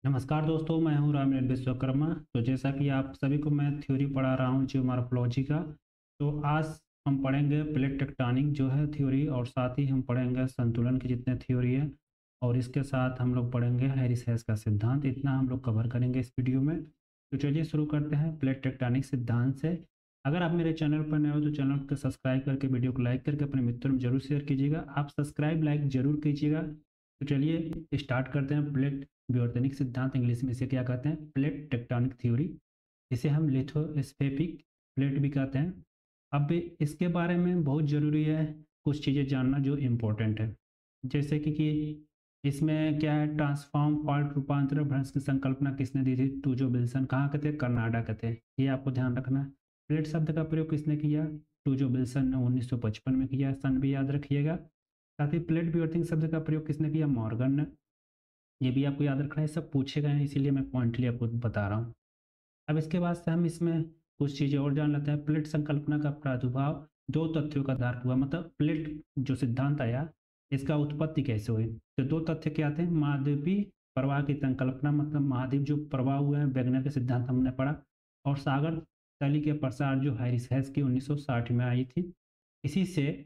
नमस्कार दोस्तों, मैं हूं रामनील विश्वकर्मा। तो जैसा कि आप सभी को मैं थ्योरी पढ़ा रहा हूं जियोमॉर्फोलॉजी का। तो आज हम पढ़ेंगे प्लेट टेक्टोनिक जो है थ्योरी, और साथ ही हम पढ़ेंगे संतुलन की जितने थ्योरी है, और इसके साथ हम लोग पढ़ेंगे हैरिस हैस का सिद्धांत। इतना हम लोग कवर करेंगे इस वीडियो में। तो चलिए शुरू करते हैं प्लेट टेक्टोनिक सिद्धांत से। अगर आप मेरे चैनल पर नए हो तो चैनल को सब्सक्राइब करके वीडियो को लाइक करके अपने मित्रों में जरूर शेयर कीजिएगा। आप सब्सक्राइब लाइक जरूर कीजिएगा। तो चलिए स्टार्ट करते हैं। प्लेट विवर्तनिक सिद्धांत, इंग्लिश में इसे क्या कहते हैं? Plate tectonic theory. इसे हम लिथोस्फेरिक प्लेट भी कहते हैं। अब इसके बारे में बहुत ज़रूरी है कुछ चीज़ें जानना जो इम्पोर्टेंट है। जैसे कि इसमें क्या है, ट्रांसफॉर्म फॉल्ट रूपांतरण भ्रंश की संकल्पना किसने दी थी? टूजो विल्सन। कहाँ के थे? कनाडा के थे। ये आपको ध्यान रखना है। प्लेट शब्द का प्रयोग किसने किया? टूजो विल्सन ने 1955 में किया। सन भी याद रखिएगा। साथ ही प्लेट विवर्तनिक शब्द का प्रयोग किसने किया? मॉर्गन ने। ये भी आपको याद रखना है, सब पूछे गए हैं, इसीलिए मैं पॉइंटली आपको बता रहा हूँ। अब इसके बाद से हम इसमें कुछ चीज़ें और जान लेते हैं। प्लेट संकल्पना का प्रादुर्भाव दो तथ्यों का आधार पर हुआ। मतलब प्लेट जो सिद्धांत आया, इसका उत्पत्ति कैसे हुई? तो दो तथ्य क्या थे? महाद्वीपीय प्रवाह की संकल्पना, मतलब महाद्वीप जो प्रवाह हुए हैं, वेगनर के सिद्धांत हमने पढ़ा। और सागर तली के प्रसार जो हैरिस हैस की 1960 में आई थी। इसी से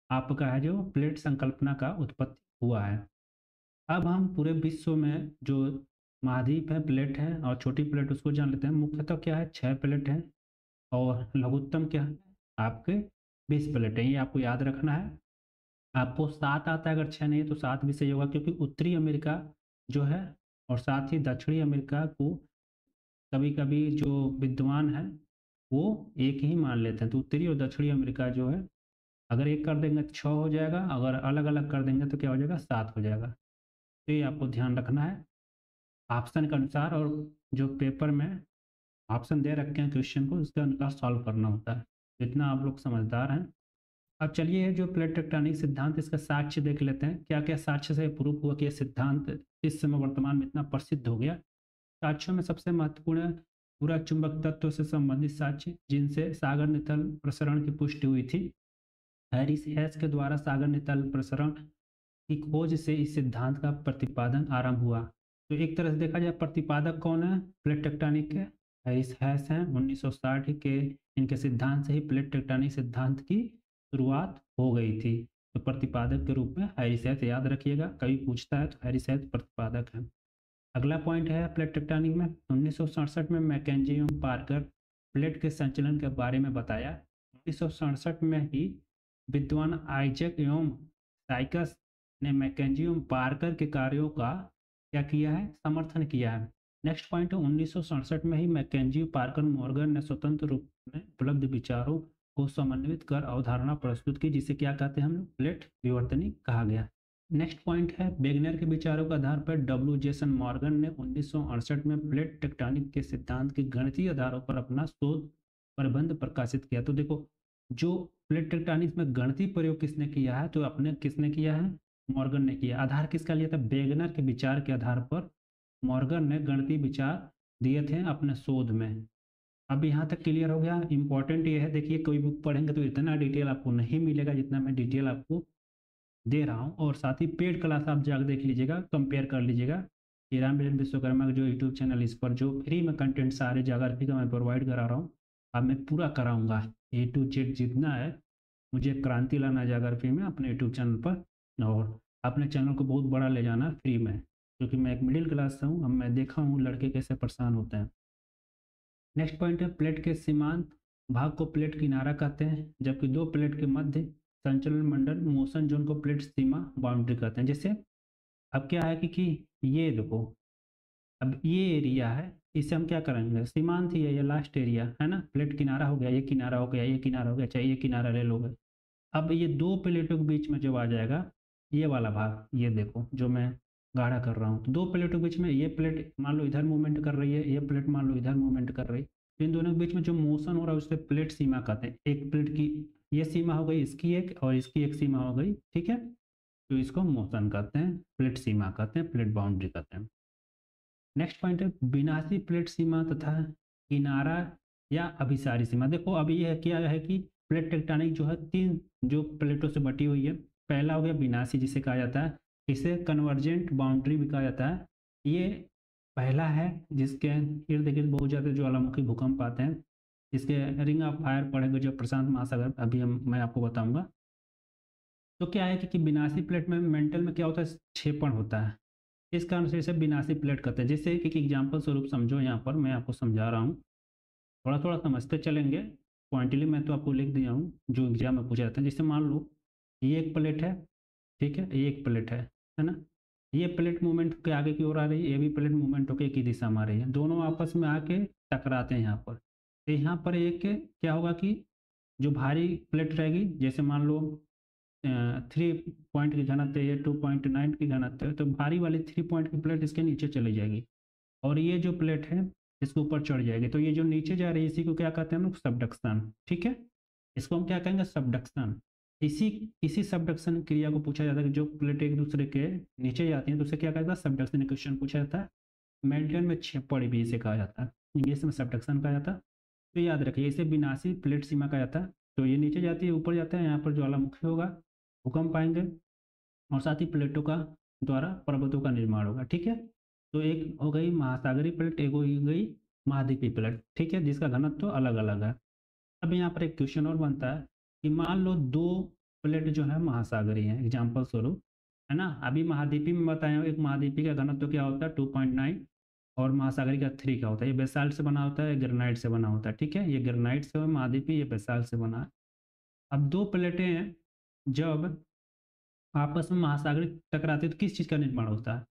आपका है जो प्लेट संकल्पना का उत्पत्ति हुआ है। अब हम पूरे विश्व में जो महाद्वीप है, प्लेट है और छोटी प्लेट, उसको जान लेते हैं। मुख्यतः क्या है? 6 प्लेट है। और लघुत्तम क्या है? आपके 20 प्लेट है। ये आपको याद रखना है। आपको 7 आता है, अगर 6 नहीं है तो 7 भी सही होगा, क्योंकि उत्तरी अमेरिका जो है और साथ ही दक्षिणी अमेरिका को कभी कभी जो विद्वान है वो एक ही मान लेते हैं। तो उत्तरी और दक्षिणी अमेरिका जो है, अगर एक कर देंगे तो 6 हो जाएगा, अगर अलग अलग कर देंगे तो क्या हो जाएगा? 7 हो जाएगा। तो ये आपको ध्यान रखना है ऑप्शन के अनुसार। और जो पेपर में ऑप्शन दे रखे हैं क्वेश्चन को, उसके अनुसार सॉल्व करना होता है। इतना आप लोग समझदार हैं। अब चलिए ये जो प्लेट टेक्टोनिक सिद्धांत, इसका साक्ष्य देख लेते हैं। क्या क्या साक्ष्य से प्रूफ हुआ कि यह सिद्धांत इस समय वर्तमान में इतना प्रसिद्ध हो गया? साक्ष्यों में सबसे महत्वपूर्ण है पूरा चुंबक तत्व से संबंधित साक्ष्य, जिनसे सागर नितल प्रसरण की पुष्टि हुई थी। हैरिस हैस के द्वारा सागर नितल प्रसरण की खोज से इस सिद्धांत का प्रतिपादन आरंभ हुआ। तो एक तरह से देखा जाए, प्रतिपादक कौन है प्लेट टेक्टोनिक के? हैरिस हैस हैं। 1960 के इनके सिद्धांत से ही प्लेट टेक्टोनिक सिद्धांत की शुरुआत हो गई थी। तो प्रतिपादक के रूप में हैरिस हैस याद रखिएगा, कभी पूछता है तो हैरिस हैस प्रतिपादक है। अगला पॉइंट है प्लेट टेक्टोनिक में 1967 में मैकेंजी एवं पार्कर प्लेट के संचलन के बारे में बताया। 1967 में ही विद्वान आइजैक एवं साइकस ने मैकेंजी एवं पार्कर के कार्यों का क्या किया है? समर्थन किया है। नेक्स्ट पॉइंट है 1967 में ही मैकेंजी पार्कर मॉर्गन ने स्वतंत्र रूप में उपलब्ध विचारों को समन्वित कर अवधारणा प्रस्तुत की, जिसे क्या कहते हैं हम लोग? प्लेट विवर्तनिक कहा गया। नेक्स्ट पॉइंट है वेगनर के विचारों के आधार पर डब्ल्यू जेसन मॉर्गन ने 1968 में प्लेट टेक्टोनिक के सिद्धांत के गणितीय आधारों पर अपना शोध प्रबंध प्रकाशित किया। तो देखो, जो प्लेट टेक्टोनिक्स में गणितीय प्रयोग किसने किया है? तो अपने किसने किया है? मॉर्गन ने किया। आधार किसका लिया था? वेगनर के विचार के आधार पर मॉर्गन ने गणितीय विचार दिए थे अपने शोध में। अब यहाँ तक क्लियर हो गया। इंपॉर्टेंट ये है, देखिए कोई बुक पढ़ेंगे तो इतना डिटेल आपको नहीं मिलेगा जितना मैं डिटेल आपको दे रहा हूँ। और साथ ही पेड क्लास आप जाकर देख लीजिएगा, कंपेयर कर लीजिएगा। ये रामविलास विश्वकर्मा का जो यूट्यूब चैनल, इस पर जो फ्री में कंटेंट सारे ज्योग्राफी का मैं प्रोवाइड करा रहा हूँ, अब मैं पूरा कराऊंगा। ए टू जेड जितना है, मुझे क्रांति लाना ज्योग्राफी में अपने यूट्यूब चैनल पर। और अपने चैनल को बहुत बड़ा ले जाना फ्री में, क्योंकि मैं एक मिडिल क्लास से हूँ। अब मैं देखा हूँ लड़के कैसे परेशान होते हैं। नेक्स्ट पॉइंट है प्लेट के सीमांत भाग को प्लेट किनारा कहते हैं, जबकि दो प्लेट के मध्य संचलन मंडल मोशन जोन को प्लेट सीमा बाउंड्री कहते हैं। जैसे अब क्या है कि ये देखो, अब ये एरिया है, इसे हम क्या करेंगे? सीमांत ही है, ये लास्ट एरिया है ना। प्लेट किनारा हो गया, ये किनारा हो गया, ये किनारा हो गया, चाहे ये किनारा ले लोगे। अब ये दो प्लेटों के बीच में जब आ जाएगा ये वाला भाग, ये देखो जो मैं गाढ़ा कर रहा हूँ, तो दो प्लेटों के बीच में ये प्लेट मान लो इधर मूवमेंट कर रही है, ये प्लेट मान लो इधर मूवमेंट कर रही है, तो इन दोनों के बीच में जो मोशन हो रहा है उसे प्लेट सीमा कहते हैं। एक प्लेट की ये सीमा हो गई, इसकी एक, और इसकी एक सीमा हो गई, ठीक है। तो इसको मोशन कहते हैं, प्लेट सीमा कहते हैं, प्लेट बाउंड्री कहते हैं। नेक्स्ट पॉइंट है विनाशी प्लेट सीमा तथा किनारा या अभिसारी सीमा। देखो अब ये क्या है कि प्लेट टेक्टोनिक जो है तीन जो प्लेटों से बटी हुई है। पहला हो गया विनाशी, जिसे कहा जाता है, इसे कन्वर्जेंट बाउंड्री भी कहा जाता है। ये पहला है जिसके इर्द गिर्द बहुत ज़्यादा ज्वालामुखी भूकंप आते हैं, इसके रिंग ऑफ फायर पड़ेंगे जो प्रशांत महासागर, अभी मैं आपको बताऊंगा। तो क्या है कि विनाशी प्लेट में मेंटल में क्या होता है, क्षेपण होता है, इस कारण से इसे विनाशी प्लेट कहते हैं। जैसे कि एग्जाम्पल स्वरूप समझो, यहाँ पर मैं आपको समझा रहा हूँ, थोड़ा थोड़ा समझते चलेंगे। पॉइंटली मैं तो आपको लिख दिया हूँ जो एग्जाम में पूछा जाता है। जैसे मान लो ये एक प्लेट है, ठीक है, ये एक प्लेट है ना, ये प्लेट मूवमेंट के आगे की ओर आ रही है, ये भी प्लेट मूवमेंट होकर एक ही दिशा में आ रही है, दोनों आपस में आके टकराते हैं यहाँ पर। तो यहाँ पर एक क्या होगा कि जो भारी प्लेट रहेगी, जैसे मान लो 3 पॉइंट की घनत्व है, ये 2.9 की घनत्व है, तो भारी वाली 3 पॉइंट की प्लेट इसके नीचे चली जाएगी और ये जो प्लेट है इसके ऊपर चढ़ जाएगी। तो ये जो नीचे जा रही है इसी को क्या कहते हैं हम लोग, सबडक्शन। ठीक है, इसको हम क्या कहेंगे, सबडक्शन। इसी सबडक्शन क्रिया को पूछा जाता है कि जो प्लेट एक दूसरे के नीचे जाती है तो उसे क्या कहता है, सबडक्शन क्वेश्चन पूछा जाता है। मेल्टन में क्षेपण भी इसे कहा जाता है, इंग्लिश में सबडक्शन कहा जाता है। तो याद रखिए इसे विनाशी प्लेट सीमा कहा जाता है। तो ये नीचे जाती है ऊपर जाता है, यहाँ पर ज्वालामुखी होगा, भूकंप आएंगे और साथ ही प्लेटों का द्वारा पर्वतों का निर्माण होगा। ठीक है, तो एक हो गई महासागरीय प्लेट, एक हो गई महाद्वीपीय प्लेट, ठीक है, जिसका घनत्व तो अलग अलग है। अब यहाँ पर एक क्वेश्चन और बनता है कि मान लो दो प्लेट जो है महासागरीय है, एग्जाम्पल स्वरूप, है ना। अभी महाद्वीपीय में बताया, एक महाद्वीपीय का घनत्व क्या होता है 2.9 और महासागरीय का 3 का होता है। ये बेसाल्ट से बना होता है, ग्रेनाइट से बना होता है। ठीक है, ये ग्रेनाइट से महाद्वीपीय, ये बेसाल्ट से बना है। अब दो प्लेटें हैं, जब आपस में महासागरीय टकराते हैं तो किस चीज़ का निर्माण होता है,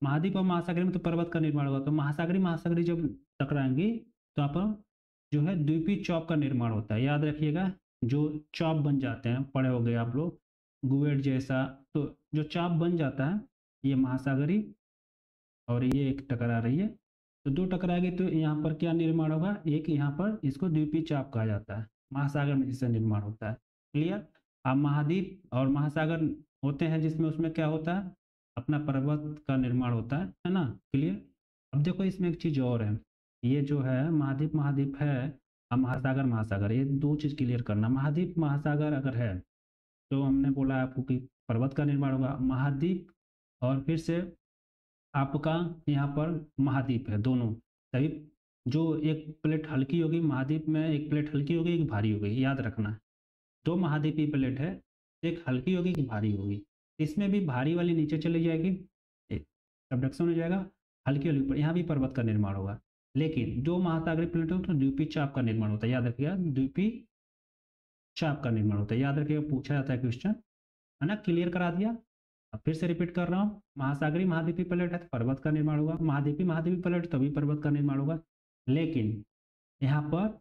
महाद्वीप और महासागरीय में तो पर्वत का निर्माण होगा। तो महासागरीय महासागरीय जब टकराएंगी तो आप जो है द्वीपीय चौक का निर्माण होता है। याद रखिएगा, जो चौक बन जाते हैं, पढ़े हो गए आप लोग गुवेट जैसा, तो जो चाप बन जाता है ये महासागरीय और ये एक टकरा रही है, तो दो टकराएगी तो यहाँ पर क्या निर्माण होगा, एक यहाँ पर, इसको द्वीपीय चाप कहा जाता है, महासागर में जिससे निर्माण होता है। क्लियर। अब महाद्वीप और महासागर होते हैं जिसमें उसमें क्या होता है, अपना पर्वत का निर्माण होता है ना। क्लियर। अब देखो इसमें एक चीज़ और है, ये जो है महाद्वीप महाद्वीप है, अब महासागर महासागर, ये दो चीज़ क्लियर करना। महाद्वीप महासागर अगर है तो हमने बोला आपको कि पर्वत का निर्माण होगा, महाद्वीप और फिर से आपका यहाँ पर महाद्वीप है, दोनों सही। जो एक प्लेट हल्की होगी महाद्वीप में, एक प्लेट हल्की होगी एक भारी होगी, याद रखना। दो महाद्वीपीय प्लेट है, एक हल्की होगी एक भारी होगी, इसमें भी भारी वाली नीचे चली जाएगी, सबडक्शन हो जाएगा, हल्की वाली ऊपर, यहाँ भी पर्वत का निर्माण होगा। लेकिन दो महासागरीय प्लेट हो तो द्वीपीय चाप का निर्माण होता है, याद रखिएगा, द्वीपीय चाप का निर्माण होता है, याद रखिएगा, पूछा जाता है क्वेश्चन, है ना। क्लियर करा दिया। अब फिर से रिपीट कर रहा हूँ, महासागरीय महाद्वीपीय प्लेट है तो पर्वत का निर्माण होगा, महाद्वीपीय महाद्वीपीय प्लेट तभी पर्वत का निर्माण होगा। लेकिन यहाँ पर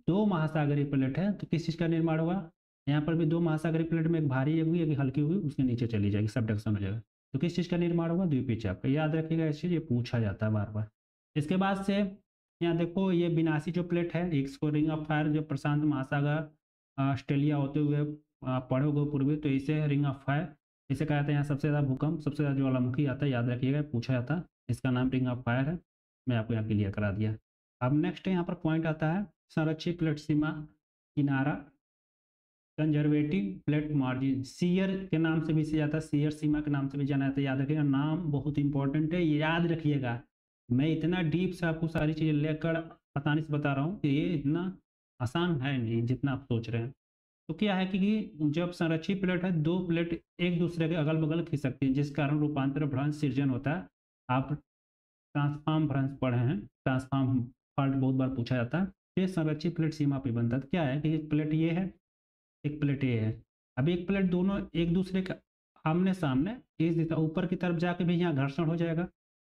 दो महासागरीय प्लेट है तो किस चीज़ का निर्माण होगा, यहाँ पर भी दो महासागरीय प्लेट में एक भारी होगी एक हल्की होगी, उसके नीचे चली जाएगी, सबडक्शन हो जाएगा। तो किस चीज़ का निर्माण होगा, द्वीपीय चाप का। याद रखिएगा इस चीज़, ये पूछा जाता है बार बार। इसके बाद से यहाँ देखो ये विनाशी जो प्लेट है, इसको रिंग ऑफ फायर, जो प्रशांत महासागर ऑस्ट्रेलिया होते हुए पढ़ोगे पूर्वी, तो इसे रिंग ऑफ फायर इसे कहा जाता है। यहाँ सबसे ज़्यादा भूकंप, सबसे ज़्यादा ज्वालामुखी आता है, याद रखिएगा, पूछा जाता है। इसका नाम रिंग ऑफ फायर है, मैं आपको यहाँ क्लियर करा दिया। अब नेक्स्ट यहाँ पर पॉइंट आता है संरक्षित प्लेट सीमा किनारा, कंजर्वेटिव प्लेट मार्जिन, सीयर के नाम से भी इसे जाता है, सीयर सीमा के नाम से भी जाना जाता है। याद रखिएगा, नाम बहुत इंपॉर्टेंट है, याद रखिएगा। मैं इतना डीप से आपको सारी चीज़ें लेकर आसानी से बता रहा हूँ कि ये इतना आसान है नहीं जितना आप सोच रहे हैं। तो क्या है कि जब संरक्षित प्लेट है, दो प्लेट एक दूसरे के अगल बगल खिंच सकती है, जिस कारण रूपांतर भ्रंश सृजन होता है। आप ट्रांसफॉर्म भ्रंश पढ़े हैं, ट्रांसफॉर्म फॉल्ट बहुत बार पूछा जाता है। ये संरक्षित प्लेट सीमा पे बनता है। तो क्या है कि एक प्लेट ये है, एक प्लेट ये है। अब एक प्लेट दोनों एक दूसरे के आमने सामने इस दिशा ऊपर की तरफ जाके भी यहाँ घर्षण हो जाएगा,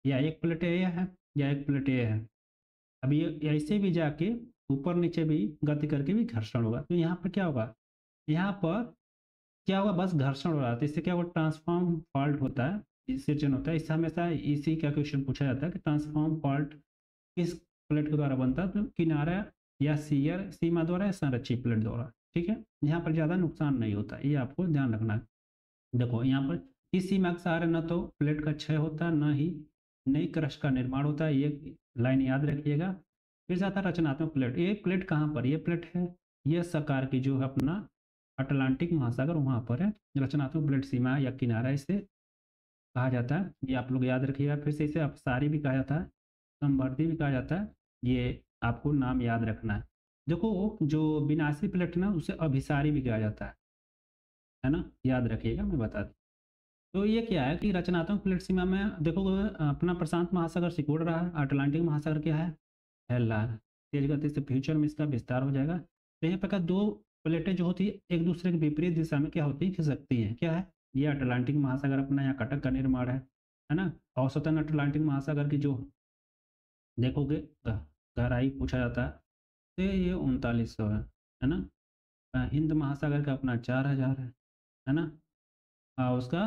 या एक प्लेट ये है या एक प्लेट ये है। अब ये ऐसे भी जाके ऊपर नीचे भी गति करके भी घर्षण होगा। तो यहाँ पर क्या होगा, यहाँ पर क्या होगा, बस घर्षण हो रहा है, तो इससे क्या होगा, ट्रांसफॉर्म फॉल्ट होता है, सृजन होता है। इससे हमेशा इसी का क्वेश्चन पूछा जाता है कि ट्रांसफॉर्म फॉल्ट किस प्लेट के द्वारा बनता है, तो किनारा या सीयर सीमा द्वारा या संरक्षित प्लेट द्वारा। ठीक है, यहाँ पर ज़्यादा नुकसान नहीं होता, ये आपको ध्यान रखना है। देखो यहाँ पर इस सीमा के सहारे न तो प्लेट का क्षय होता है, न ही नई क्रस्ट का निर्माण होता है, ये लाइन याद रखिएगा। फिर से आता है रचनात्मक प्लेट। ये प्लेट कहाँ पर, ये प्लेट है ये सकार की जो है अपना अटलांटिक महासागर, वहाँ पर है। रचनात्मक प्लेट सीमा या किनारा इसे कहा जाता है, ये आप लोग याद रखिएगा। फिर से इसे अपसारी भी कहा जाता है, समवर्ती भी कहा जाता है, ये आपको नाम याद रखना है। देखो जो विनाशी प्लेट ना उसे अभिसारी भी कहा जाता है ना? याद रखिएगा, मैं बता दूँ। तो ये क्या है कि रचनात्मक प्लेट सीमा में देखो अपना प्रशांत महासागर सिकुड़ रहा है, अटलांटिक महासागर क्या है? फैल रहा है। तेज गति से फ्यूचर में इसका विस्तार हो जाएगा। तो यहाँ पे 2 प्लेटें जो होती है एक दूसरे के विपरीत दिशा में क्या होती है? खिसकती हैं। क्या है? ये अटलांटिक महासागर अपना यहाँ कटक का निर्माण है ना? औसतन अटलांटिक महासागर की जो देखोगे गहराई पूछा जाता है, तो ये 3900 है ना? हिंद महासागर का अपना 4000 है ना? उसका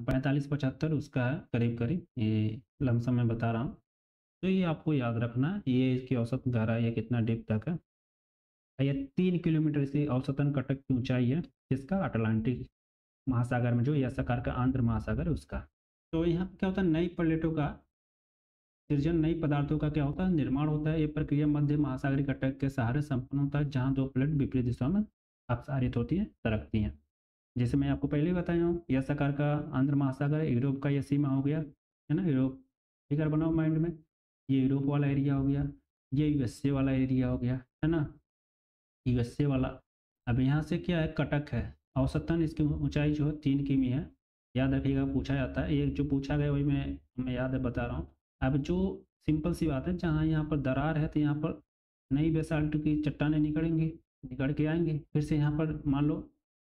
45-75 उसका है करीब-करीब, ये लमसम मैं बता रहा हूँ। तो ये आपको याद रखना है, ये इसकी औसत गहराई है कितना डीप तक है। ये 3 किलोमीटर इसकी औसतन कटक की ऊँचाई है, किसका? अटलांटिक महासागर में जो एस आकार का आंध्र महासागर है उसका। तो यहाँ पे क्या होता है नई प्लेटों का सृजन, नई पदार्थों का क्या होता है? निर्माण होता है। ये प्रक्रिया मध्य महासागरीय कटक के सहारे संपन्न होता है, जहाँ 2 प्लेट विपरीत दिशा में अपसारित होती हैं, सरकती हैं। जैसे मैं आपको पहले ही बताया हूँ, एस आकार का आंध्र महासागर, यूरोप का ये सीमा हो गया, है ना? यूरोप फिगर बनाओ माइंड में, ये यूरोप वाला एरिया हो गया, ये यूएसए वाला एरिया हो गया, है ना? यूएसए वाला। अब यहाँ से क्या है? कटक है। औसतन इसकी ऊँचाई जो है 3 किमी है। याद रखिएगा, पूछा जाता है। ये जो पूछा गया वही मैं याद है बता रहा हूँ। अब जो सिंपल सी बात है, जहाँ यहाँ पर दरार है तो यहाँ पर नई बेसाल्ट की चट्टानें निकलेंगी, निकल के आएँगी। फिर से यहाँ पर मान लो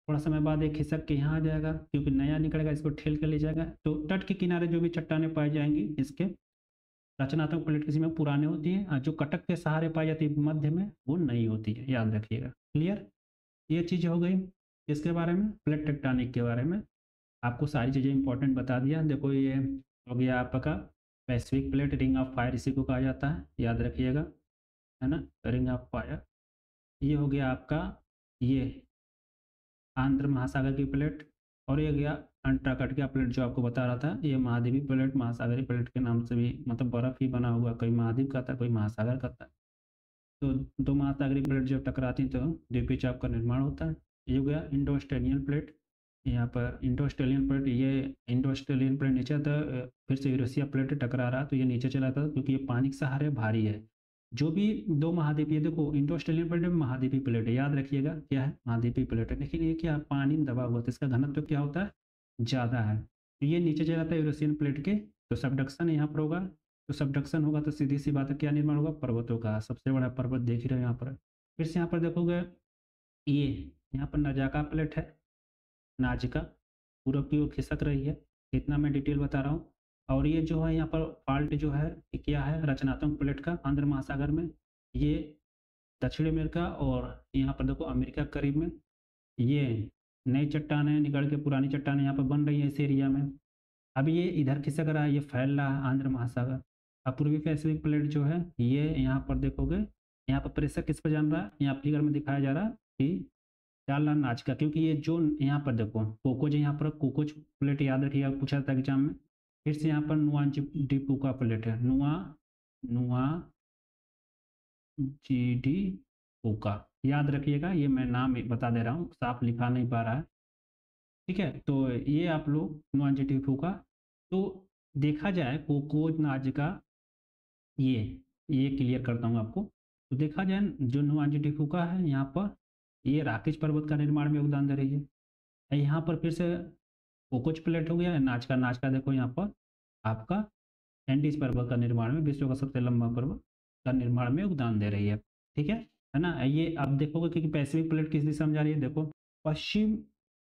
थोड़ा समय बाद एक खिसक के यहाँ आ जाएगा, क्योंकि नया निकलेगा, इसको ठेल के ले जाएगा। तो तट के किनारे जो भी चट्टानें पाई जाएँगी इसके रचनात्मक प्लेट की सीमा पुरानी होती है, और जो कटक के सहारे पाई जाती है मध्य में वो नई होती है। याद रखिएगा। क्लियर? ये चीज़ हो गई इसके बारे में, प्लेट टेक्टोनिक के बारे में। आपको सारी चीज़ें इंपॉर्टेंट बता दिया। देखो ये हो गया आपका Pacific plate, ring of fire इसी को कहा जाता है, याद रखिएगा, है ना? Ring of fire. ये हो गया आपका ये आंध्र महासागर की प्लेट, और ये गया अंटार्कटिका प्लेट जो आपको बता रहा था, ये महाद्वीपीय प्लेट, महासागरीय प्लेट के नाम से भी, मतलब बर्फ ही बना हुआ, कोई महाद्वीप का था, कोई महासागर का था। तो 2 महासागरीय प्लेट जब टकराती हैं तो द्वीपीय चाप का निर्माण होता है। ये हो गया इंडो ऑस्ट्रेलियन प्लेट। यहाँ पर इंडो ऑस्ट्रेलियन प्लेट, ये इंडो ऑस्ट्रेलियन प्लेट नीचे था, फिर से यूरेशिया प्लेट टकरा रहा तो ये नीचे चला था, क्योंकि ये पानी के सहारे भारी है। जो भी 2 महाद्वीपीय, देखो इंडो ऑस्ट्रेलियन प्लेट में महाद्वीपीय प्लेट है, याद रखिएगा क्या है? महाद्वीपीय प्लेट है। लेकिन ये क्या, पानी में दबा हुआ, तो इसका घनत्व क्या होता है? ज़्यादा है। तो ये नीचे चला था यूरेशियन प्लेट के, तो सबडक्शन यहाँ पर होगा। तो सबडक्शन होगा तो सीधी सी बात है, क्या निर्माण होगा? पर्वतों का। सबसे बड़ा पर्वत देख ही रहे हो यहाँ पर। फिर से यहाँ पर देखोगे, ये यहाँ पर नजाका प्लेट है, नाजिका पूरब की ओर खिसक रही है, इतना मैं डिटेल बता रहा हूँ। और ये जो है यहाँ पर फाल्ट जो है ये क्या है? रचनात्मक प्लेट का आंध्र महासागर में, ये दक्षिण अमेरिका, और यहाँ पर देखो अमेरिका के करीब में, ये नई चट्टानें निकल के पुरानी चट्टानें यहाँ पर बन रही है इस एरिया में। अब ये इधर खिसक रहा है, ये फैल रहा है आंध्र महासागर। अब पूर्वी पैसिफिक प्लेट जो है ये यहाँ पर देखोगे, यहाँ पर प्रेशर किस पर जान रहा है? यहाँ फिगर में दिखाया जा रहा है कि डाल रहा नाच का, क्योंकि ये जो यहाँ पर देखो कोकोज, यहाँ पर कोकोज प्लेट याद रखिएगा, पूछा था एग्जाम में। फिर से यहाँ पर नुआ डिपुका प्लेट है, नुआ नुआ जी डी पुका, याद रखिएगा। ये मैं नाम बता दे रहा हूँ, साफ लिखा नहीं पा रहा है, ठीक है? तो ये आप लोग नुआ जी डी पुका। तो देखा जाए कोकोज नाच का, ये क्लियर करता हूँ आपको। तो देखा जाए जो नुआंजी टिफुका है यहाँ पर, ये राकेश पर्वत का निर्माण में योगदान दे रही है। यहाँ पर फिर से कोकोच प्लेट हो गया, नाच का देखो यहाँ पर आपका एंडीज पर्वत का निर्माण में, विश्व का सबसे लंबा पर्वत का निर्माण में योगदान दे रही है, ठीक है ना? ये आप देखोगे कि पैसिफिक प्लेट किस दिशा में जा रही है, देखो पश्चिम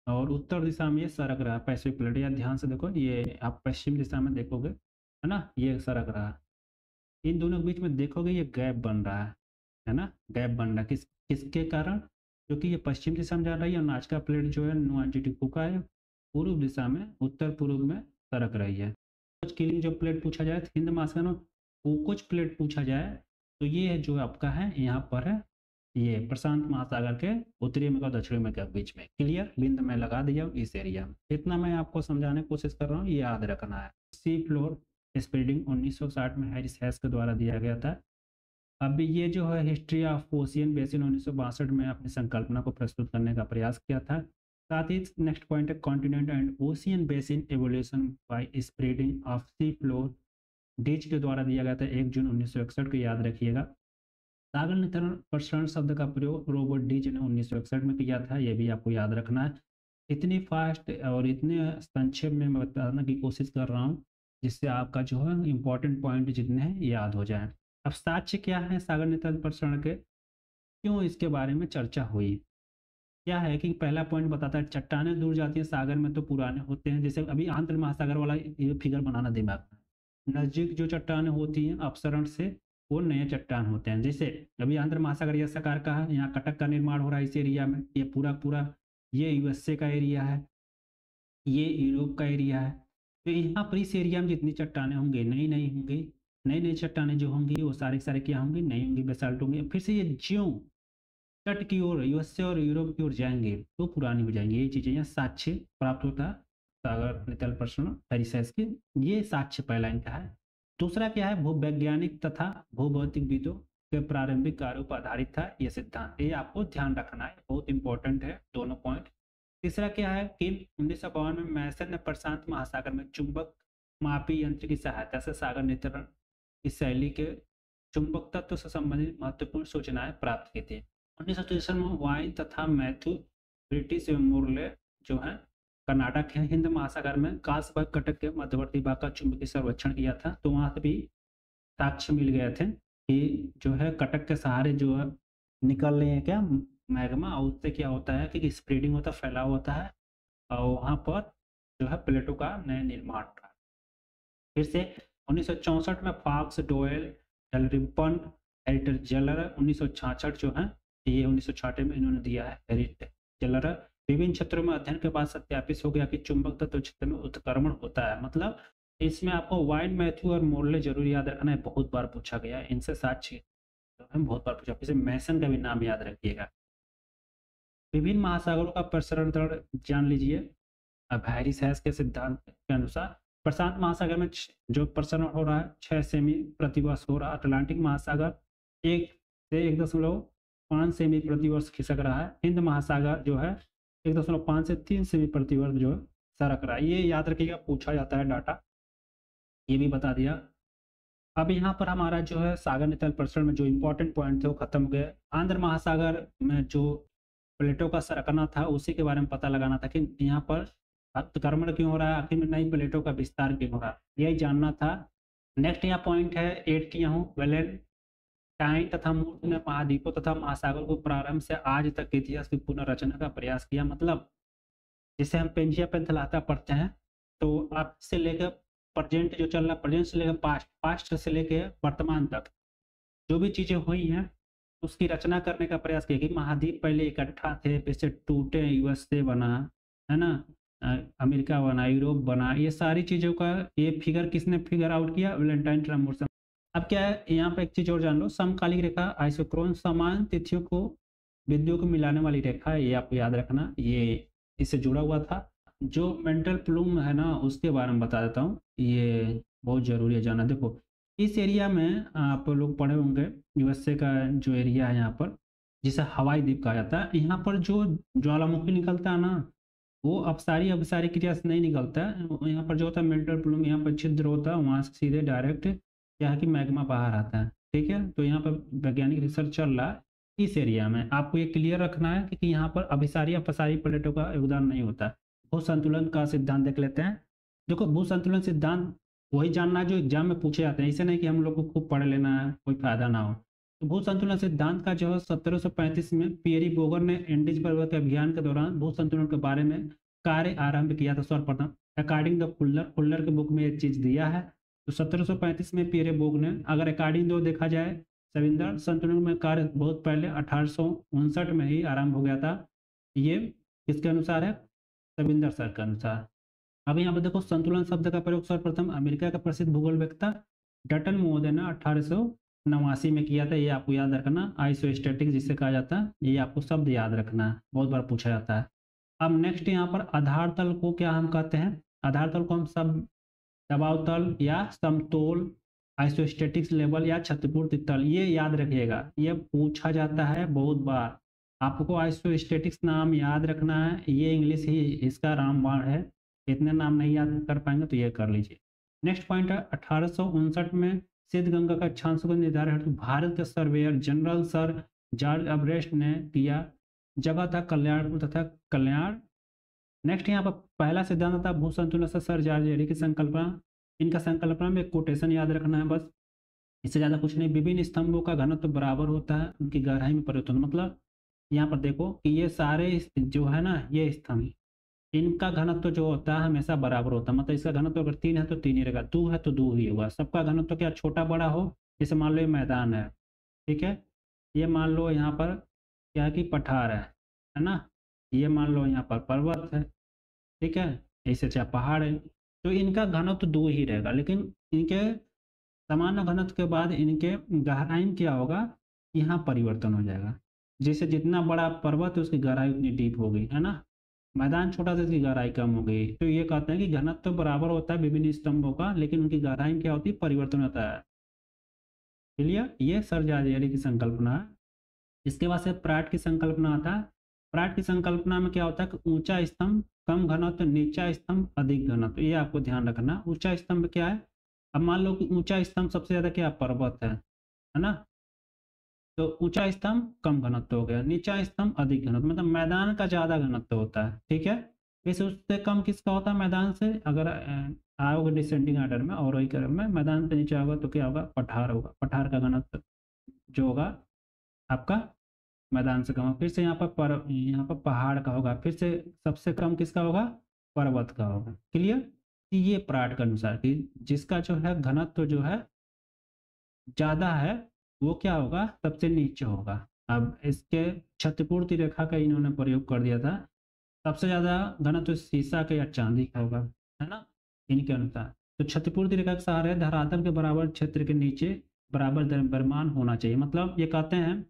और उत्तर दिशा में ये सरक रहा है पैसिफिक प्लेट, या ध्यान से देखो, ये आप पश्चिम दिशा में देखोगे, है ना? ये सरक रहा है। इन दोनों के बीच में देखोगे ये गैप बन रहा है ना? गैप बन रहा है किसके कारण? क्योंकि ये पश्चिम दिशा में जा रही है, और नाजका प्लेट जो है नुआंटिटिकुका है पूर्व दिशा में, उत्तर पूर्व में सरक रही है। कोकोच किलिंग जो प्लेट पूछा जाए, हिंद महासागर में कोकोच प्लेट पूछा जाए, तो ये जो आपका है यहाँ पर है, ये प्रशांत महासागर के उत्तरी में और दक्षिणी में के बीच में। क्लियर? बिंद में लगा दिया इस एरिया में। इतना मैं आपको समझाने की कोशिश कर रहा हूँ, ये याद रखना है। सी फ्लोर स्प्रेडिंग 1960 में हैरिस हैस के द्वारा दिया गया था। अब ये जो है हिस्ट्री ऑफ ओशियन बेसिन 1962 में अपनी संकल्पना को प्रस्तुत करने का प्रयास किया था। साथ ही नेक्स्ट पॉइंट है continent and ocean basin evolution by spreading of sea floor Dietz के द्वारा दिया गया था 1 जून 1961 को, याद रखिएगा। सागर नितरण प्रसारण शब्द का प्रयोग रॉबर्ट डीच ने 1961 में किया था, ये भी आपको याद रखना है। इतनी फास्ट और इतने संक्षेप में मैं बताने की कोशिश कर रहा हूँ जिससे आपका जो है इंपॉर्टेंट पॉइंट जितने हैं याद हो जाएं। अब साक्ष्य क्या है सागर नितरण प्रसारण के, क्यों इसके बारे में चर्चा हुई? क्या है कि पहला पॉइंट बताता है चट्टानें दूर जाती हैं सागर में तो पुराने होते हैं, जैसे अभी आंध्र महासागर वाला ये फिगर बनाना दिमाग में। नजदीक जो चट्टानें होती हैं अपसरण से वो नए चट्टान होते हैं, जैसे अभी आंध्र महासागर यस आकार का है, यहाँ कटक का निर्माण हो रहा है इस एरिया में, ये पूरा पूरा ये यूएसए का एरिया है, ये यूरोप का एरिया है। तो यहाँ पर इस एरिया में जितनी चट्टानें होंगी नई नई होंगी, नई नई चट्टानें जो होंगी वो सारे सारे क्या होंगी, नई होंगी, बेसाल्ट होंगी। फिर से ये ज्यों तट की ओर यूएसए और यूरोप की ओर जाएंगे तो पुरानी हो जाएंगी। ये चीजें यहाँ साक्ष्य प्राप्त होता है सागर नितल प्रश्न हेरिसेस के, ये साक्ष्य पहला इनका है। दूसरा क्या है, भूवैज्ञानिक तथा भूभौतिकविदों के प्रारंभिक कार्यों पर आधारित था ये सिद्धांत, ये आपको ध्यान रखना है, बहुत इंपॉर्टेंट है दोनों पॉइंट। तीसरा क्या है कि 1952 में मैसन ने प्रशांत महासागर में चुंबक मापी यंत्र की सहायता से सागर नितरण की शैली के चुंबक तत्व से संबंधित महत्वपूर्ण सूचनाएं प्राप्त की थी। 1963 में वाइन तथा मैथ्यू ब्रिटिश एवं मुरले जो है कर्नाटक है हिंद महासागर में कासबाग कटक के मध्यवर्ती भाग का चुंबकीय सर्वेक्षण किया था, तो वहां से भी साक्ष्य मिल गए थे कि जो है कटक के सहारे जो है निकल रहे हैं क्या मैग्मा, और उससे क्या होता है कि स्प्रेडिंग होता है, फैलाव होता है, और वहां पर जो है प्लेटों का नया निर्माण हो रहा है। फिर से 1964 में फॉक्स डोयल डेलरिम्पन हेरिटेज जेलर 1966 जो है ये 1966 में इन्होंने दिया है हेरिटेज जेलर। विभिन्न क्षेत्रों में अध्ययन के बाद सत्यापित हो गया कि चुंबक तत्व क्षेत्र में उत्क्रमण होता है, मतलब इसमें आपको वाइन मैथ्यू और मोरले जरूर याद रखना है, बहुत बार पूछा गया है इनसे साक्ष्य बहुत बार पूछा, जैसे मैसन का भी नाम याद रखिएगा। विभिन्न महासागरों का प्रसरण दर जान लीजिए। अब हैरिस हैस के सिद्धांत के अनुसार प्रशांत महासागर में जो प्रसरण हो रहा है 6 सेमी प्रतिवर्ष हो रहा है, अटलांटिक महासागर 1 से 1.5 सेमी प्रतिवर्ष खिसक रहा है, हिंद महासागर जो है 1.5 से 3 सेमी प्रतिवर्ष जो है सरक रहा है। ये याद रखिएगा, पूछा जाता है डाटा, ये भी बता दिया। अब यहाँ पर हमारा जो है सागर नितल प्रसरण में जो इंपॉर्टेंट पॉइंट थे वो खत्म हो गए। आंध्र महासागर में जो प्लेटों का सरकना था उसी के बारे में पता लगाना था कि यहाँ पर अतिक्रमण क्यों हो रहा है, आखिर में नई प्लेटों का विस्तार क्यों हो रहा है, यही जानना था। नेक्स्ट यहाँ पॉइंट है 8 किया हूँ, वेलेंटाइन तथा मूर्ति ने महाद्वीपों तथा महासागर को प्रारंभ से आज तक के इतिहास की पुनर्रचना का प्रयास किया, मतलब जिसे हम पेंजिया पेंथलाता पढ़ते हैं, तो अब से लेकर प्रेजेंट जो चल रहा है, प्रेजेंट से लेकर पास्ट, पास्ट से लेकर वर्तमान तक जो भी चीजें हुई हैं उसकी रचना करने का प्रयास किया कि महाद्वीप पहले इकट्ठा थे, फिर से टूटे, यूएसए बना, है ना, अमेरिका बना, यूरोप बना, ये सारी चीज़ों का ये फिगर किसने फिगर आउट किया, वेलेंटाइन ट्रामोर्सन। अब क्या है यहाँ पे एक चीज़ और जान लो, समकालिक रेखा आइसोक्रोन समान तिथियों को बिंदुओं को मिलाने वाली रेखा है, ये आपको याद रखना, ये इससे जुड़ा हुआ था। जो मेंटल प्लूम है ना उसके बारे में बता देता हूँ, ये बहुत जरूरी है जानना। देखो इस एरिया में आप लोग पढ़े होंगे यूएसए का जो एरिया है यहाँ पर जिसे हवाई द्वीप कहा जाता है, यहाँ पर जो ज्वालामुखी निकलता है ना वो अपसारी क्रिया से नहीं निकलता है, यहाँ पर जो होता है मेंटल प्लूम, यहाँ पर छिद्र होता है, वहाँ से सीधे डायरेक्ट क्या है कि मैग्मा बाहर आता है, ठीक है। तो यहाँ पर वैज्ञानिक रिसर्च चल रहा है इस एरिया में, आपको ये क्लियर रखना है कि यहाँ पर अभिसारी अपसारी प्लेटों का योगदान नहीं होता। भू संतुलन का सिद्धांत देख लेते हैं। देखो भू संतुलन सिद्धांत वही जानना है जो एग्जाम में पूछे जाते हैं, ऐसे नहीं कि हम लोग को खूब पढ़ लेना है कोई फायदा ना हो। तो भू संतुलन सिद्धांत का जो है 1735 में पियरी बोगर ने एंडीज पर्वत अभियान के दौरान भू संतुलन के बारे में कार्य आरंभ किया था सर्वप्रथम, अकॉर्डिंग द फुल्लर के बुक में ये चीज दिया है। तो 1735 में पियरे बोग ने, अगर अकॉर्डिंग दो देखा जाए सविंदर संतुलन में कार्य बहुत पहले 1859 में ही आरंभ हो गया था, ये किसके अनुसार है, सविंदर सर के अनुसार। अब यहाँ पर देखो संतुलन शब्द का प्रयोग सर्वप्रथम अमेरिका का प्रसिद्ध भूगोलवेत्ता डटन महोदय ने 1889 में किया था, ये आपको याद रखना। आइसोस्टैटिक जिसे कहा जाता है, ये आपको शब्द याद रखना है, बहुत बार पूछा जाता है। अब नेक्स्ट यहाँ पर आधार तल को क्या हम कहते हैं, आधार तल को हम सब दबाव तल या समतोल, आइसोस्टैटिक्स लेवल या क्षतिपूर्ति तल, ये याद रखिएगा, ये पूछा जाता है बहुत बार। आपको आइसोस्टैटिक्स नाम याद रखना है, ये इंग्लिश ही इसका रामबाण है, इतने नाम नहीं याद कर पाएंगे तो ये कर लीजिए। नेक्स्ट पॉइंट है 1859 में सिद्धगंगा का अक्षांशों का निर्धारण हेतु भारत के surveyor general sir George Everest ने किया। जगह था कल्याणपुर तथा कल्याण। नेक्स्ट यहाँ पर पहला सिद्धांत था भू संतुलन से सर जॉर्ज एरी की संकल्पना। इनका संकल्पना में कोटेशन याद रखना है बस, इससे ज़्यादा कुछ नहीं। विभिन्न स्तंभों का घनत्व बराबर होता है, उनकी गहराई में परिवर्तन, मतलब यहाँ पर देखो कि ये सारे जो है ना ये स्तंभ, इनका घनत्व जो होता है हमेशा बराबर होता है। मतलब इसका घनत्व अगर 3 है तो 3 ही रहेगा, 2 है तो 2 ही होगा। सबका घनत्व क्या छोटा बड़ा हो, जैसे मान लो ये मैदान है, ठीक है, ये मान लो यहाँ पर क्या है कि पठार है ना, ये मान लो यहाँ पर पर्वत है, ठीक है, ऐसे चाहे पहाड़ है, तो इनका घनत्व 2 ही रहेगा। लेकिन इनके सामान्य घनत्व के बाद इनके गहराई में क्या होगा, यहाँ परिवर्तन हो जाएगा। जैसे जितना बड़ा पर्वत है उसकी गहराई उतनी डीप होगी, है ना। मैदान छोटा था इसकी गहराई कम हो गई। तो ये कहते हैं कि घनत्व तो बराबर होता है विभिन्न स्तंभों का, लेकिन उनकी गहराई में क्या होती है, परिवर्तन होता है। क्लियर, ये सर जॉर्ज एरी की संकल्पना है। इसके बाद से प्राट की संकल्पना आता है। प्राट की संकल्पना में क्या होता है कि ऊंचा स्तंभ कम घनत्व, नीचा स्तंभ अधिक घनत्व, ये आपको ध्यान रखना। ऊंचा स्तंभ क्या है, अब मान लो कि ऊंचा स्तंभ सबसे ज्यादा क्या पर्वत है ना, तो ऊंचा स्तंभ कम घनत्व हो गया, नीचा स्तंभ अधिक घनत्व, मतलब मैदान का ज्यादा घनत्व होता है, ठीक है। इस उससे कम किसका होता है, मैदान से अगर आओगे डिसेंडिंग ऑर्डर में और वही क्रम में मैदान से नीचे होगा तो क्या होगा, पठार होगा। पठार का घनत्व जो होगा आपका मैदान से कम होगा। फिर से यहाँ पर पहाड़ का होगा, फिर से सबसे कम किसका होगा, पर्वत का होगा। क्लियर, ये प्राट के अनुसार कि जिसका जो है घनत्व जो है ज्यादा है वो क्या होगा, सबसे नीचे होगा। अब इसके क्षतिपूर्ति रेखा का इन्होंने प्रयोग कर दिया था। सबसे ज्यादा घनत्व शीशा के या चांदी का होगा, है ना, इनके अनुसार। तो क्षतिपूर्ति रेखा का सहारा है धरातल के बराबर क्षेत्र के नीचे बराबर द्रव्यमान होना चाहिए। मतलब ये कहते हैं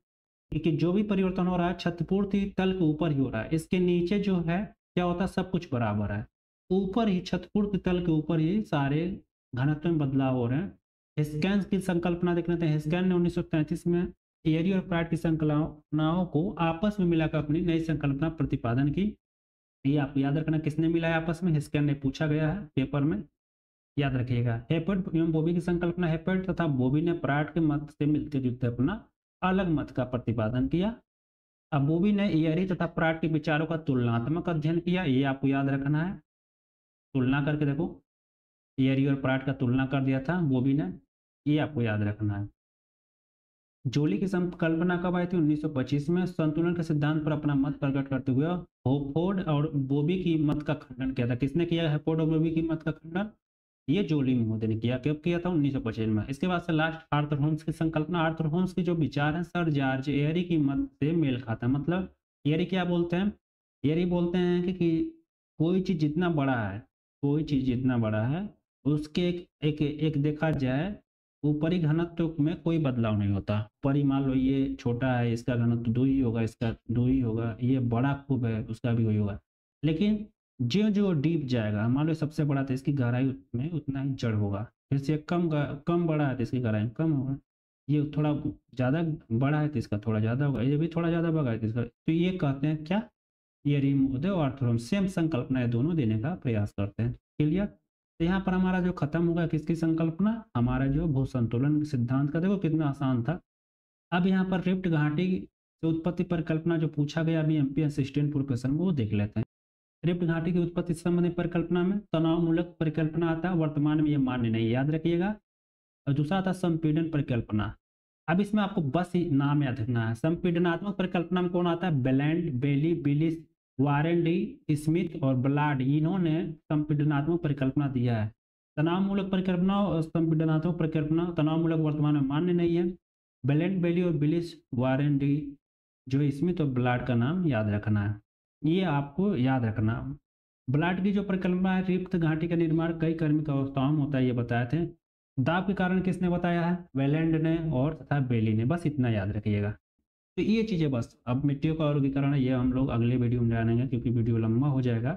कि जो भी परिवर्तन हो रहा है क्षतिपूर्ति तल के ऊपर ही हो रहा है, इसके नीचे जो है क्या होता है, सब कुछ बराबर है। ऊपर ही क्षतिपूर्ति तल के ऊपर ही सारे घनत्व में बदलाव हो रहे हैं। हिस्कैन की संकल्पना देख लेते हैं। हिस्कैन ने 1933 में एरी और प्राट की संकल्पनाओं को आपस में मिलाकर अपनी नई संकल्पना प्रतिपादन की। ये आप याद रखना किसने मिलाया आपस में, हिस्कैन ने, पूछा गया है पेपर में, याद रखिएगा। हेपर्ड एवं बोबी की संकल्पना, हेपर्ड तथा बोबी ने प्राट के मत से मिलते जुलते अपना अलग मत का प्रतिपादन किया। अब बोबी ने एरी तथा प्राट के विचारों का तुलनात्मक अध्ययन किया, ये आपको याद रखना है। तुलना करके देखो, एरी और प्राट का तुलना कर दिया था बोबी ने, ये आपको याद रखना है। जोली की संकल्पना कब आई थी, 1925 में। संतुलन के सिद्धांत पर अपना मत प्रकट करते हुए होफोर्ड और बोबी की मत का खंडन किया था। किसने किया हेफोर्ड और बोबी की मत का खंडन, ये जोली महोदय ने किया। कब किया था, 1925 में। इसके बाद से लास्ट आर्थर होम्स की संकल्पना। आर्थर होम्स की जो विचार है सर जॉर्ज एरी की मत से मेल खाता है। मतलब एरी क्या बोलते हैं, एरी बोलते हैं कि कोई चीज जितना बड़ा है, कोई चीज जितना बड़ा है उसके एक देखा जाए ऊपरी घनत्व में कोई बदलाव नहीं होता। ऊपरी मान लो ये छोटा है, इसका घनत्व 2 ही होगा, इसका 2 ही होगा, ये बड़ा खूब है उसका भी वही होगा। लेकिन जो जो डीप जाएगा, मान लो सबसे बड़ा था, इसकी गहराई में उतना ही जड़ होगा। फिर से कम बड़ा है तो इसकी गहराई कम होगा। ये थोड़ा ज़्यादा बड़ा है तो इसका थोड़ा ज़्यादा होगा, ये भी थोड़ा ज़्यादा बड़ा है तो इसका। तो ये कहते हैं क्या, ये रिमूव और ऑर्थोरम सेम संकल्पना दोनों देने का प्रयास करते हैं। क्लियर, तो यहाँ पर हमारा जो खत्म होगा किसकी संकल्पना, हमारा जो भू संतुलन सिद्धांत का। देखो कितना आसान था। अब यहाँ पर रिफ्ट घाटी से उत्पत्ति परिकल्पना जो पूछा गया अभी एमपी असिस्टेंट प्रोफेसर में, वो देख लेते हैं। रिफ्ट घाटी की उत्पत्ति संबंधी परिकल्पना में तनावमूलक परिकल्पना आता है, वर्तमान में ये मान्य नहीं, याद रखिएगा। और दूसरा था संपीड़न परिकल्पना। अब इसमें आपको बस ही नाम याद रखना है। संपीड़नात्मक परिकल्पना में कौन आता है, बेलेंड, बेली, बिलिस, वारेन डी, स्मिथ और ब्लाड, इन्होंने संपीड़नात्मक परिकल्पना दिया है। तनावमूलक परिकल्पना और संपीड़नात्मक परिकल्पना, तनावमूलक वर्तमान में मान्य नहीं है। बेलेंड, बेली और बिलिस, वारेन डी, जो स्मिथ और ब्लाड का नाम याद रखना है, ये आपको याद रखना। ब्लाड की जो परिकल्पना है, रिक्त घाटी का निर्माण कई कर्मिक अवस्थाओं में होता है, ये बताए थे। दाब के कारण किसने बताया है, वेलेंड ने और तथा बेली ने, बस इतना याद रखिएगा। तो ये चीज़ें बस। अब मिट्टियों का वर्गीकरण है, ये हम लोग अगले वीडियो में जानेंगे क्योंकि वीडियो लंबा हो जाएगा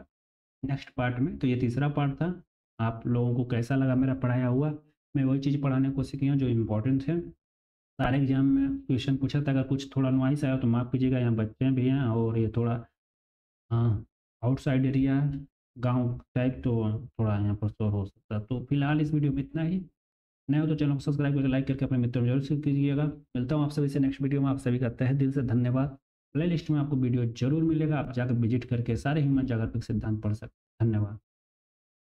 नेक्स्ट पार्ट में। तो ये तीसरा पार्ट था। आप लोगों को कैसा लगा मेरा पढ़ाया हुआ, मैं वही चीज़ पढ़ाने की कोशिश की हूँ जो इम्पोर्टेंट है। सारे एग्जाम में क्वेश्चन पूछा था, अगर कुछ थोड़ा नॉइस आया तो माफ़ कीजिएगा, यहाँ बच्चे भी हैं और ये थोड़ा हाँ आउटसाइड एरिया है, गाँव टाइप, तो थोड़ा यहाँ पर शोर हो सकता है। तो फिलहाल इस वीडियो में इतना ही। नए हो तो चैनल को सब्सक्राइब करके लाइक करके अपने मित्रों में जरूर शेयर कीजिएगा। मिलता हूँ आप सभी से नेक्स्ट वीडियो में। आप सभी का तहे दिल से धन्यवाद। प्ले लिस्ट में आपको वीडियो जरूर मिलेगा, आप जाकर विजिट करके सारे ह्यूमन जागतिक सिद्धांत पढ़ सकते हैं। धन्यवाद।